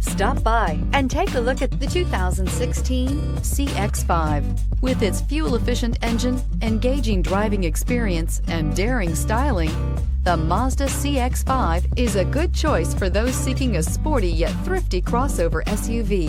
Stop by and take a look at the 2016 CX-5. With its fuel-efficient engine, engaging driving experience, and daring styling, the Mazda CX-5 is a good choice for those seeking a sporty yet thrifty crossover SUV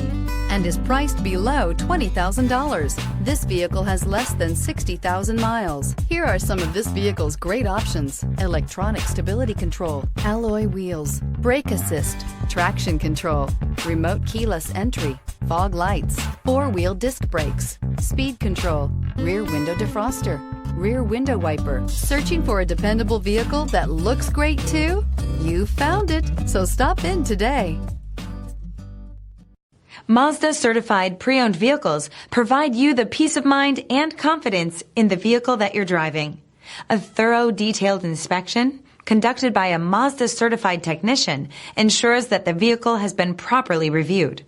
and is priced below $20,000. This vehicle has less than 60,000 miles. Here are some of this vehicle's great options: electronic stability control, alloy wheels, brake assist, traction control, remote keyless entry, fog lights, four-wheel disc brakes, speed control, rear window defroster, rear window wiper. Searching for a dependable vehicle that looks great too? You found it, so stop in today. Mazda certified pre-owned vehicles provide you the peace of mind and confidence in the vehicle that you're driving. A thorough, detailed inspection conducted by a Mazda certified technician ensures that the vehicle has been properly reviewed.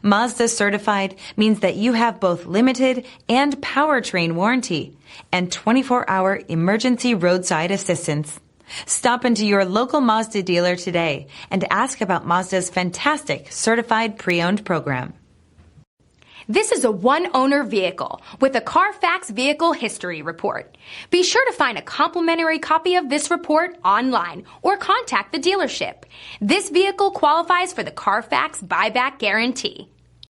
Mazda certified means that you have both limited and powertrain warranty and 24-hour emergency roadside assistance. Stop into your local Mazda dealer today and ask about Mazda's fantastic certified pre-owned program. This is a one-owner vehicle with a CARFAX Vehicle History Report. Be sure to find a complimentary copy of this report online or contact the dealership. This vehicle qualifies for the CARFAX Buyback Guarantee.